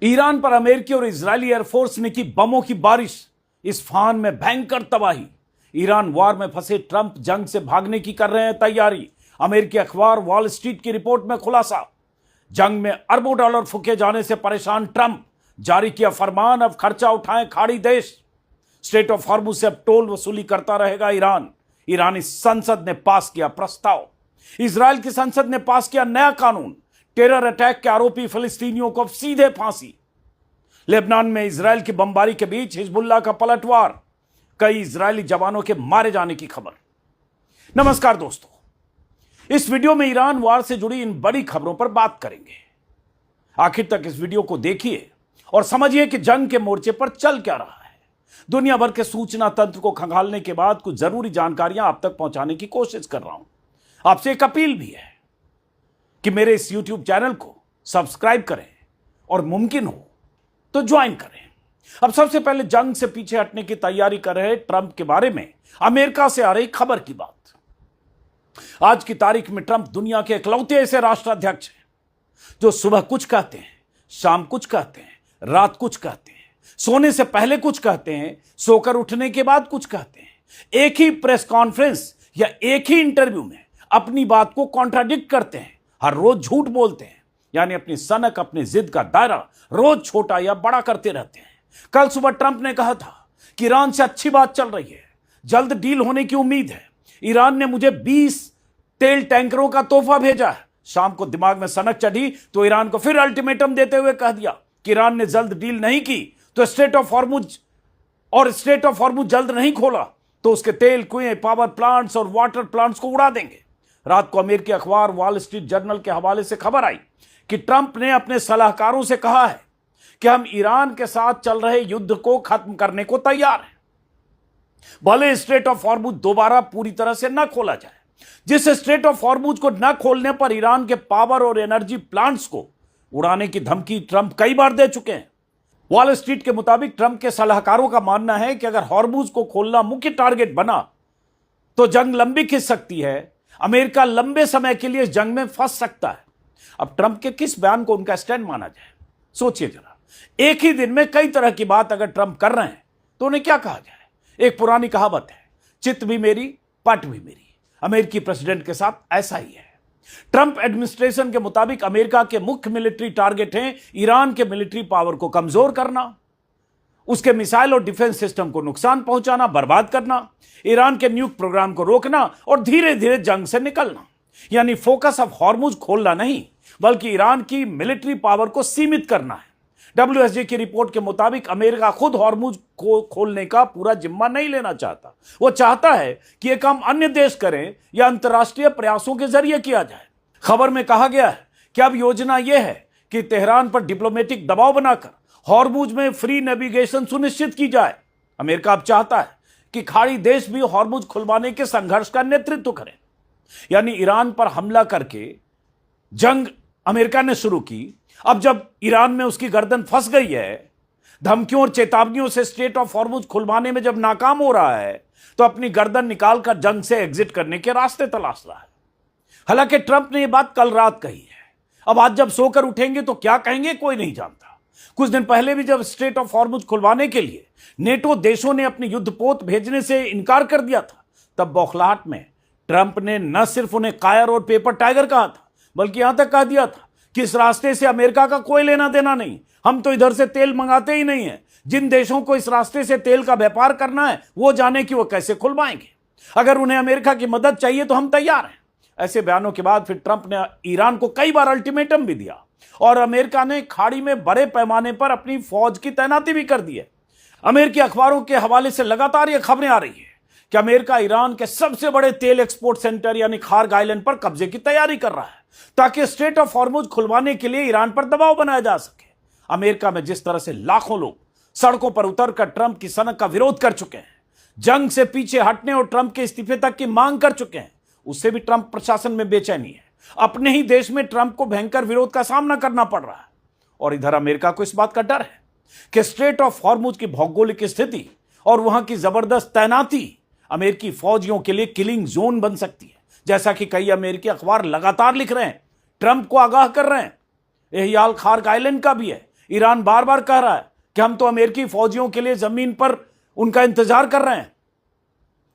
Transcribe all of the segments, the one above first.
Iran पर अमेरिकी और इजरायली एयरफोर्स ने की बमों की बारिश, इस्फहान में भयंकर तबाही। ईरान वार में फंसे ट्रंप जंग से भागने की कर रहे हैं तैयारी। अमेरिकी अखबार वॉल स्ट्रीट की रिपोर्ट में खुलासा। जंग में अरबों डॉलर फूके जाने से परेशान ट्रंप, जारी किया फरमान, अब खर्चा उठाएं खाड़ी देश। स्ट्रेट ऑफ हॉर्मुज से अब टोल वसूली करता रहेगा ईरान। ईरानी संसद ने पास किया प्रस्ताव। इजरायल की संसद ने पास किया नया कानून। टेरर अटैक के आरोपी फिलिस्तीनियों को अब सीधे फांसी। लेबनान में इजरायल की बमबारी के बीच हिजबुल्लाह का पलटवार, कई इजरायली जवानों के मारे जाने की खबर। नमस्कार दोस्तों, इस वीडियो में ईरान वार से जुड़ी इन बड़ी खबरों पर बात करेंगे। आखिर तक इस वीडियो को देखिए और समझिए कि जंग के मोर्चे पर चल क्या रहा है। दुनिया भर के सूचना तंत्र को खंगालने के बाद कुछ जरूरी जानकारियां आप तक पहुंचाने की कोशिश कर रहा हूं। आपसे एक अपील भी है कि मेरे इस YouTube चैनल को सब्सक्राइब करें और मुमकिन हो तो ज्वाइन करें। अब सबसे पहले जंग से पीछे हटने की तैयारी कर रहे ट्रंप के बारे में अमेरिका से आ रही खबर की बात। आज की तारीख में ट्रंप दुनिया के इकलौते ऐसे राष्ट्राध्यक्ष हैं जो सुबह कुछ कहते हैं, शाम कुछ कहते हैं, रात कुछ कहते हैं, सोने से पहले कुछ कहते हैं, सोकर उठने के बाद कुछ कहते हैं। एक ही प्रेस कॉन्फ्रेंस या एक ही इंटरव्यू में अपनी बात को कॉन्ट्राडिक्ट करते हैं। हर रोज झूठ बोलते हैं, यानी अपनी सनक, अपनी जिद का दायरा रोज छोटा या बड़ा करते रहते हैं। कल सुबह ट्रंप ने कहा था कि ईरान से अच्छी बात चल रही है, जल्द डील होने की उम्मीद है। ईरान ने मुझे 20 तेल टैंकरों का तोहफा भेजा है। शाम को दिमाग में सनक चढ़ी तो ईरान को फिर अल्टीमेटम देते हुए कह दिया कि ईरान ने जल्द डील नहीं की तो स्ट्रेट ऑफ हॉर्मुज जल्द नहीं खोला तो उसके तेल कुएं, पावर प्लांट्स और वाटर प्लांट्स को उड़ा देंगे। रात को अमेरिकी अखबार वॉल स्ट्रीट जर्नल के हवाले से खबर आई कि ट्रंप ने अपने सलाहकारों से कहा है कि हम ईरान के साथ चल रहे युद्ध को खत्म करने को तैयार हैं, भले स्ट्रेट ऑफ हॉर्मुज दोबारा पूरी तरह से न खोला जाए। जिस स्ट्रेट ऑफ हॉर्मुज को न खोलने पर ईरान के पावर और एनर्जी प्लांट्स को उड़ाने की धमकी ट्रंप कई बार दे चुके हैं। वॉल स्ट्रीट के मुताबिक ट्रंप के सलाहकारों का मानना है कि अगर हॉर्मुज को खोलना मुख्य टारगेट बना तो जंग लंबी खिंच सकती है। अमेरिका लंबे समय के लिए इस जंग में फंस सकता है। अब ट्रंप के किस बयान को उनका स्टैंड माना जाए, सोचिए जरा। एक ही दिन में कई तरह की बात अगर ट्रंप कर रहे हैं तो उन्हें क्या कहा जाए। एक पुरानी कहावत है, चित भी मेरी पट भी मेरी। अमेरिकी प्रेसिडेंट के साथ ऐसा ही है। ट्रंप एडमिनिस्ट्रेशन के मुताबिक अमेरिका के मुख्य मिलिट्री टारगेट हैं ईरान के मिलिट्री पावर को कमजोर करना, उसके मिसाइल और डिफेंस सिस्टम को नुकसान पहुंचाना, बर्बाद करना, ईरान के न्यूक प्रोग्राम को रोकना और धीरे धीरे जंग से निकलना। यानी फोकस अब हॉर्मुज खोलना नहीं बल्कि ईरान की मिलिट्री पावर को सीमित करना है। WSJ की रिपोर्ट के मुताबिक अमेरिका खुद हॉर्मुज को खोलने का पूरा जिम्मा नहीं लेना चाहता। वो चाहता है कि यह काम अन्य देश करें या अंतर्राष्ट्रीय प्रयासों के जरिए किया जाए। खबर में कहा गया है कि अब योजना यह है कि तेहरान पर डिप्लोमेटिक दबाव बनाकर हॉर्मुज में फ्री नेविगेशन सुनिश्चित की जाए। अमेरिका अब चाहता है कि खाड़ी देश भी हॉर्मुज खुलवाने के संघर्ष का नेतृत्व करें। यानी ईरान पर हमला करके जंग अमेरिका ने शुरू की। अब जब ईरान में उसकी गर्दन फंस गई है, धमकियों और चेतावनियों से स्ट्रेट ऑफ हॉर्मुज खुलवाने में जब नाकाम हो रहा है तो अपनी गर्दन निकालकर जंग से एग्जिट करने के रास्ते तलाश रहा है। हालांकि ट्रंप ने यह बात कल रात कही है। अब आज जब सोकर उठेंगे तो क्या कहेंगे कोई नहीं जानता। कुछ दिन पहले भी जब स्ट्रेट ऑफ हॉर्मुज खुलवाने के लिए नेटो देशों ने अपनी युद्धपोत भेजने से इनकार कर दिया था, तब बौखलाहट में ट्रंप ने न सिर्फ उन्हें कायर और पेपर टाइगर कहा था बल्कि यहां तक कह दिया था कि इस रास्ते से अमेरिका का कोई लेना देना नहीं, हम तो इधर से तेल मंगाते ही नहीं है। जिन देशों को इस रास्ते से तेल का व्यापार करना है वो जाने कि वो कैसे खुलवाएंगे। अगर उन्हें अमेरिका की मदद चाहिए तो हम तैयार हैं। ऐसे बयानों के बाद फिर ट्रंप ने ईरान को कई बार अल्टीमेटम भी दिया और अमेरिका ने खाड़ी में बड़े पैमाने पर अपनी फौज की तैनाती भी कर दी है। अमेरिकी अखबारों के हवाले से लगातार ये खबरें आ रही है कि अमेरिका ईरान के सबसे बड़े तेल एक्सपोर्ट सेंटर यानी खार्ग आइलैंड पर कब्जे की तैयारी कर रहा है ताकि स्ट्रेट ऑफ हॉर्मुज खुलवाने के लिए ईरान पर दबाव बनाया जा सके। अमेरिका में जिस तरह से लाखों लोग सड़कों पर उतरकर ट्रंप की सनक का विरोध कर चुके हैं, जंग से पीछे हटने और ट्रंप के इस्तीफे तक की मांग कर चुके हैं, उससे भी ट्रंप प्रशासन में बेचैनी है। अपने ही देश में ट्रंप को भयंकर विरोध का सामना करना पड़ रहा है और इधर अमेरिका को इस बात का डर है कि स्ट्रेट ऑफ हॉर्मुज की भौगोलिक स्थिति और वहां की जबरदस्त तैनाती अमेरिकी फौजियों के लिए किलिंग जोन बन सकती है। जैसा कि कई अमेरिकी अखबार लगातार लिख रहे हैं, ट्रंप को आगाह कर रहे हैं। यही हाल खार्ग आइलैंड का भी है। ईरान बार बार कह रहा है कि हम तो अमेरिकी फौजियों के लिए जमीन पर उनका इंतजार कर रहे हैं।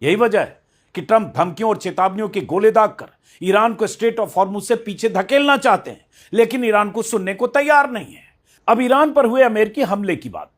यही वजह है कि ट्रंप धमकियों और चेतावनियों की गोले दागकर ईरान को स्ट्रेट ऑफ हॉर्मुज से पीछे धकेलना चाहते हैं, लेकिन ईरान को सुनने को तैयार नहीं है। अब ईरान पर हुए अमेरिकी हमले की बात।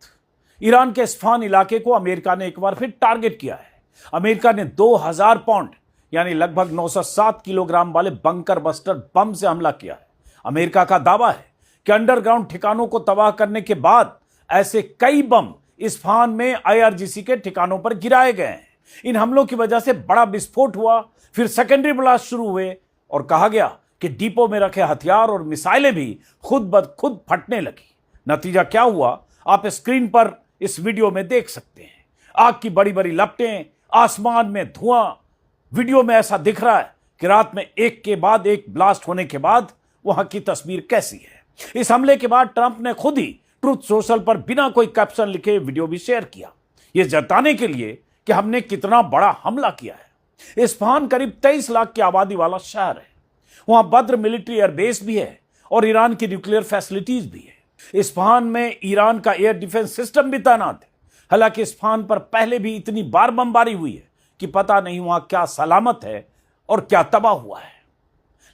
ईरान के इस्फहान इलाके को अमेरिका ने एक बार फिर टारगेट किया है। अमेरिका ने 2000 पाउंड यानी लगभग 907 किलोग्राम वाले बंकर बस्टर बम से हमला किया है। अमेरिका का दावा है कि अंडरग्राउंड ठिकानों को तबाह करने के बाद ऐसे कई बम इस्फहान में आईआरजीसी के ठिकानों पर गिराए गए हैं। इन हमलों की वजह से बड़ा विस्फोट हुआ, फिर सेकेंडरी ब्लास्ट शुरू हुए और कहा गया कि डिपो में रखे हथियार और मिसाइलें भी खुद ब खुद फटने लगी। नतीजा क्या हुआ आप स्क्रीन पर इस वीडियो में देख सकते हैं। आग की बड़ी बड़ी लपटें, आसमान में धुआं। वीडियो में ऐसा दिख रहा है कि रात में एक के बाद एक ब्लास्ट होने के बाद वहां की तस्वीर कैसी है। इस हमले के बाद ट्रंप ने खुद ही ट्रूथ सोशल पर बिना कोई कैप्शन लिखे वीडियो भी शेयर किया, यह जताने के लिए कि हमने कितना बड़ा हमला किया है। इस्फहान करीब 23 लाख की आबादी वाला शहर है। वहां बद्र मिलिट्री एयरबेस भी है और ईरान की न्यूक्लियर फैसिलिटीज भी है। इस्फहान में ईरान का एयर डिफेंस सिस्टम भी तैनात है। हालांकि इस्फहान पर पहले भी इतनी बार बमबारी हुई है कि पता नहीं वहां क्या सलामत है और क्या तबाह हुआ है।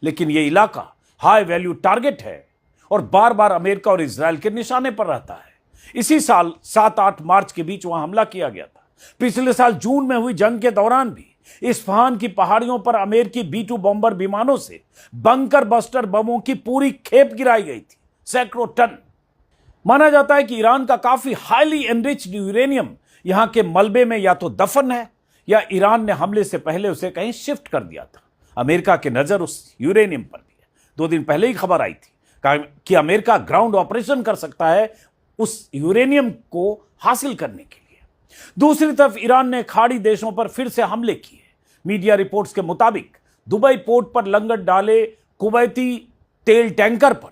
लेकिन यह इलाका हाई वैल्यू टारगेट है और बार बार अमेरिका और इजराइल के निशाने पर रहता है। इसी साल 7-8 मार्च के बीच वहां हमला किया गया था। पिछले साल जून में हुई जंग के दौरान भी इस्फहान की पहाड़ियों पर अमेरिकी B-2 बॉम्बर विमानों से बंकर बस्टर बमों की पूरी खेप गिराई गई थी, सैकड़ों टन। माना जाता है कि ईरान का काफी हाईली एनरिच्ड यूरेनियम यहां के मलबे में या तो दफन है या ईरान ने हमले से पहले उसे कहीं शिफ्ट कर दिया था। अमेरिका की नजर उस यूरेनियम पर भी है। 2 दिन पहले ही खबर आई थी कि अमेरिका ग्राउंड ऑपरेशन कर सकता है उस यूरेनियम को हासिल करने के लिए। दूसरी तरफ ईरान ने खाड़ी देशों पर फिर से हमले किए। मीडिया रिपोर्ट्स के मुताबिक दुबई पोर्ट पर लंगर डाले कुवैती तेल टैंकर पर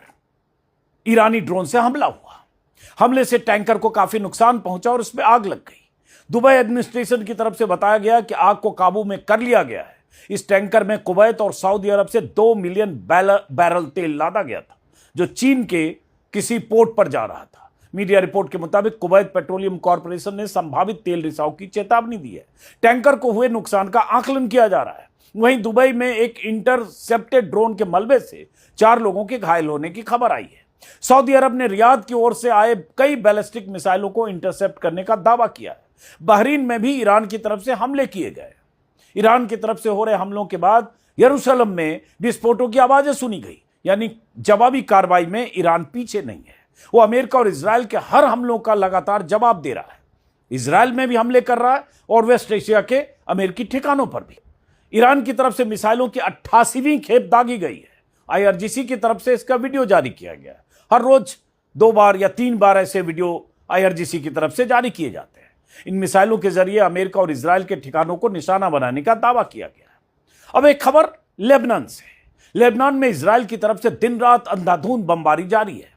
ईरानी ड्रोन से हमला हुआ। हमले से टैंकर को काफी नुकसान पहुंचा और उसमें आग लग गई। दुबई एडमिनिस्ट्रेशन की तरफ से बताया गया कि आग को काबू में कर लिया गया है। इस टैंकर में कुवैत और सऊदी अरब से 2 मिलियन बैरल तेल लादा गया था, जो चीन के किसी पोर्ट पर जा रहा था। मीडिया रिपोर्ट के मुताबिक कुवैत पेट्रोलियम कॉर्पोरेशन ने संभावित तेल रिसाव की चेतावनी दी है। टैंकर को हुए नुकसान का आकलन किया जा रहा है। वहीं दुबई में एक इंटरसेप्टेड ड्रोन के मलबे से 4 लोगों के घायल होने की खबर आई है। सऊदी अरब ने रियाद की ओर से आए कई बैलिस्टिक मिसाइलों को इंटरसेप्ट करने का दावा किया है। बहरीन में भी ईरान की तरफ से हमले किए गए। ईरान की तरफ से हो रहे हमलों के बाद यरूशलेम में विस्फोटों की आवाजें सुनी गई, यानी जवाबी कार्रवाई में ईरान पीछे नहीं है। वो अमेरिका और इजराइल के हर हमलों का लगातार जवाब दे रहा है। इजराइल में भी हमले कर रहा है और वेस्ट एशिया के अमेरिकी ठिकानों पर भी। ईरान की तरफ से मिसाइलों की 88वीं खेप दागी गई है। आईआरजीसी की तरफ से इसका वीडियो जारी किया गया है। हर रोज 2 बार या 3 बार ऐसे वीडियो आईआरजीसी की तरफ से जारी किए जाते हैं। इन मिसाइलों के जरिए अमेरिका और इजराइल के ठिकानों को निशाना बनाने का दावा किया गया है। अब एक खबर लेबनान से। लेबनान में इजराइल की तरफ से दिन रात अंधाधुंध बमबारी जारी है।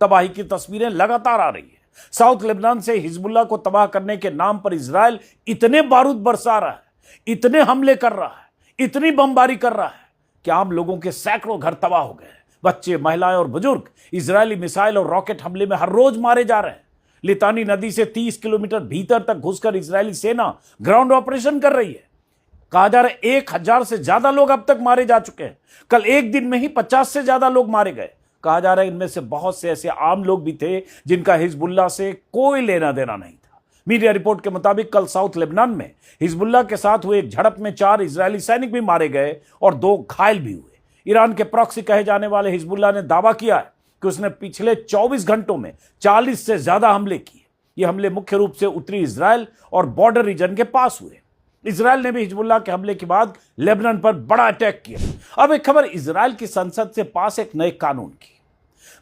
तबाही की तस्वीरें लगातार आ रही है। साउथ लेबनान से हिजबुल्लाह को तबाह करने के नाम पर इजराइल इतने बारूद बरसा रहा है, इतने हमले कर रहा है, इतनी बमबारी कर रहा है कि आम लोगों के सैकड़ों घर तबाह हो गए। बच्चे, महिलाएं और बुजुर्ग इजरायली मिसाइल और रॉकेट हमले में हर रोज मारे जा रहे हैं। लितानी नदी से 30 किलोमीटर भीतर तक घुसकर इजरायली सेना ग्राउंड ऑपरेशन कर रही है। कहा जा रहा है 1000 से ज्यादा लोग अब तक मारे जा चुके हैं। कल एक दिन में ही 50 से ज्यादा लोग मारे गए। कहा जा रहा है इनमें से बहुत से ऐसे आम लोग भी थे जिनका हिजबुल्लाह से कोई लेना देना नहीं था। मीडिया रिपोर्ट के मुताबिक कल साउथ लेबनान में हिजबुल्लाह के साथ हुए एक झड़प में 4 इजरायली सैनिक भी मारे गए और 2 घायल भी हुए। ईरान के प्रॉक्सी कहे जाने वाले हिजबुल्लाह ने दावा किया है कि उसने पिछले 24 घंटों में 40 से ज्यादा हमले किए। ये हमले मुख्य रूप से उत्तरी इजराइल और बॉर्डर रीजन के पास हुए। इजराइल ने भी हिजबुल्लाह के हमले के बाद लेबनान पर बड़ा अटैक किया। अब एक खबर इजराइल की संसद से पास एक नए कानून की।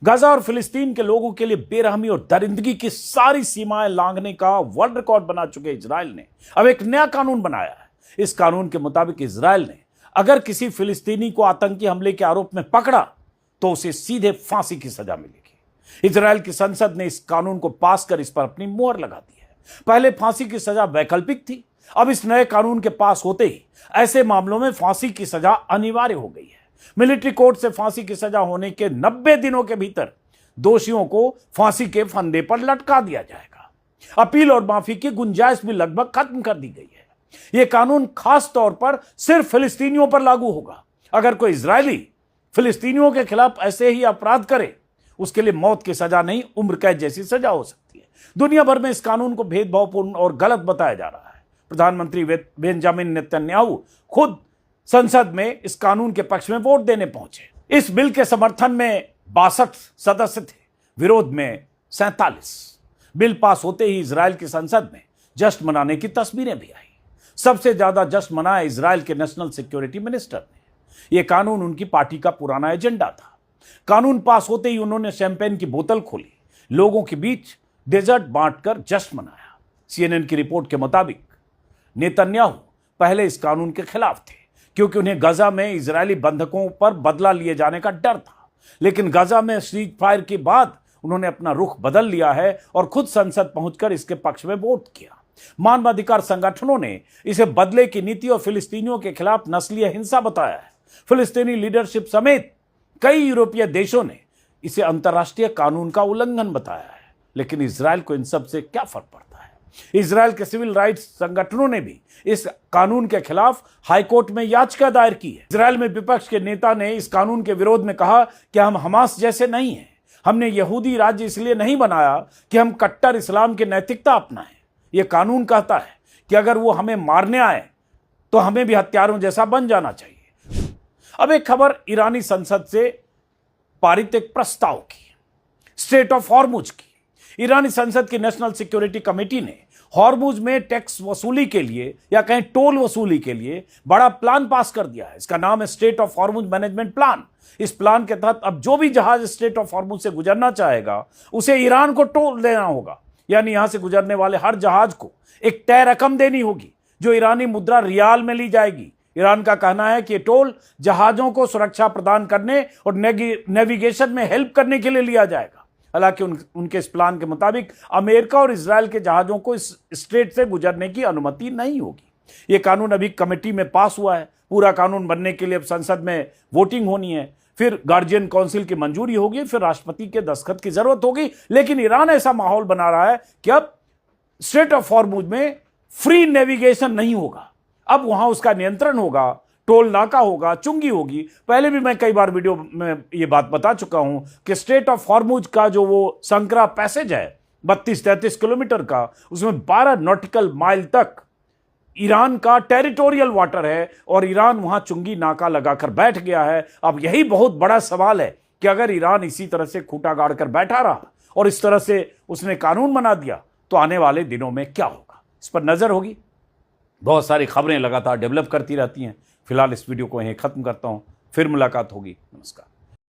गाजा और फिलिस्तीन के लोगों के लिए बेरहमी और दरिंदगी की सारी सीमाएं लांघने का वर्ल्ड रिकॉर्ड बना चुके इजराइल ने अब एक नया कानून बनाया है। इस कानून के मुताबिक इजराइल ने अगर किसी फिलिस्तीनी को आतंकी हमले के आरोप में पकड़ा तो उसे सीधे फांसी की सजा मिलेगी। इजराइल की संसद ने इस कानून को पास कर इस पर अपनी मोहर लगा दी है। पहले फांसी की सजा वैकल्पिक थी। अब इस नए कानून के पास होते ही ऐसे मामलों में फांसी की सजा अनिवार्य हो गई है। मिलिट्री कोर्ट से फांसी की सजा होने के 90 दिनों के भीतर दोषियों को फांसी के फंदे पर लटका दिया जाएगा। अपील और माफी की गुंजाइश भी लगभग खत्म कर दी गई है। यह कानून खास तौर पर सिर्फ फिलिस्तीनियों पर लागू होगा। अगर कोई इजरायली फिलिस्तीनियों के खिलाफ ऐसे ही अपराध करे, उसके लिए मौत की सजा नहीं, उम्र कैद जैसी सजा हो सकती है। दुनिया भर में इस कानून को भेदभावपूर्ण और गलत बताया जा रहा है। प्रधानमंत्री बेंजामिन नेतन्याहू खुद संसद में इस कानून के पक्ष में वोट देने पहुंचे। इस बिल के समर्थन में 62 सदस्य थे, विरोध में 47। बिल पास होते ही इजराइल की संसद में जश्न मनाने की तस्वीरें भी आई। सबसे ज्यादा जश्न मनाया इजराइल के नेशनल सिक्योरिटी मिनिस्टर ने। यह कानून उनकी पार्टी का पुराना एजेंडा था। कानून पास होते ही उन्होंने शैंपेन की बोतल खोली, लोगों के बीच डेजर्ट बांटकर जश्न मनाया। CNN की रिपोर्ट के मुताबिक नेतन्याहू पहले इस कानून के खिलाफ थे, क्योंकि उन्हें गजा में इजरायली बंधकों पर बदला लिए जाने का डर था। लेकिन गजा में सीज फायर के बाद उन्होंने अपना रुख बदल लिया है और खुद संसद पहुंचकर इसके पक्ष में वोट किया। मानवाधिकार संगठनों ने इसे बदले की नीति और फिलिस्तीनियों के खिलाफ नस्लीय हिंसा बताया है। फिलिस्तीनी लीडरशिप समेत कई यूरोपीय देशों ने इसे अंतर्राष्ट्रीय कानून का उल्लंघन बताया है। लेकिन इजराइल को इन सब से क्या फर्क पड़ता है? इजराइल के सिविल राइट्स संगठनों ने भी इस कानून के खिलाफ हाईकोर्ट में याचिका दायर की है। इजराइल में विपक्ष के नेता ने इस कानून के विरोध में कहा कि हम हमास जैसे नहीं हैं। हमने यहूदी राज्य इसलिए नहीं बनाया कि हम कट्टर इस्लाम की नैतिकता अपनाएं। यह कानून कहता है कि अगर वो हमें मारने आए तो हमें भी हत्यारों जैसा बन जाना चाहिए। अब एक खबर ईरानी संसद से पारित एक प्रस्ताव की, स्ट्रेट ऑफ हॉर्मुज की। ईरानी संसद की नेशनल सिक्योरिटी कमेटी ने हॉर्मुज में टैक्स वसूली के लिए या कहें टोल वसूली के लिए बड़ा प्लान पास कर दिया है। इसका नाम है state of Hormuz management plan. इस प्लान के तहत अब जो भी जहाज स्टेट ऑफ हॉर्मुज से गुजरना चाहेगा उसे ईरान को टोल देना होगा। यानी यहां से गुजरने वाले हर जहाज को एक तय रकम देनी होगी जो ईरानी मुद्रा रियाल में ली जाएगी। ईरान का कहना है कि टोल जहाजों को सुरक्षा प्रदान करने और नेविगेशन में हेल्प करने के लिए लिया जाएगा। हालांकि उनके इस प्लान के मुताबिक अमेरिका और इजराइल के जहाजों को इस स्ट्रेट से गुजरने की अनुमति नहीं होगी। यह कानून अभी कमेटी में पास हुआ है। पूरा कानून बनने के लिए अब संसद में वोटिंग होनी है, फिर गार्जियन काउंसिल की मंजूरी होगी, फिर राष्ट्रपति के दस्तखत की जरूरत होगी। लेकिन ईरान ऐसा माहौल बना रहा है कि अब स्ट्रेट ऑफ हॉर्मुज में फ्री नेविगेशन नहीं होगा, अब वहां उसका नियंत्रण होगा, टोल नाका होगा, चुंगी होगी। पहले भी मैं कई बार वीडियो में ये बात बता चुका हूं कि स्ट्रेट ऑफ हॉर्मुज का जो वो संकरा पैसेज है 32-33 किलोमीटर का, उसमें 12 नॉटिकल माइल तक ईरान का टेरिटोरियल वाटर है और ईरान वहां चुंगी नाका लगाकर बैठ गया है। अब यही बहुत बड़ा सवाल है कि अगर ईरान इसी तरह से खूंटा गाड़ कर बैठा रहा और इस तरह से उसने कानून बना दिया तो आने वाले दिनों में क्या होगा, इस पर नजर होगी। बहुत सारी खबरें लगातार डेवलप करती रहती हैं। फिलहाल इस वीडियो को यहीं खत्म करता हूं, फिर मुलाकात होगी। नमस्कार।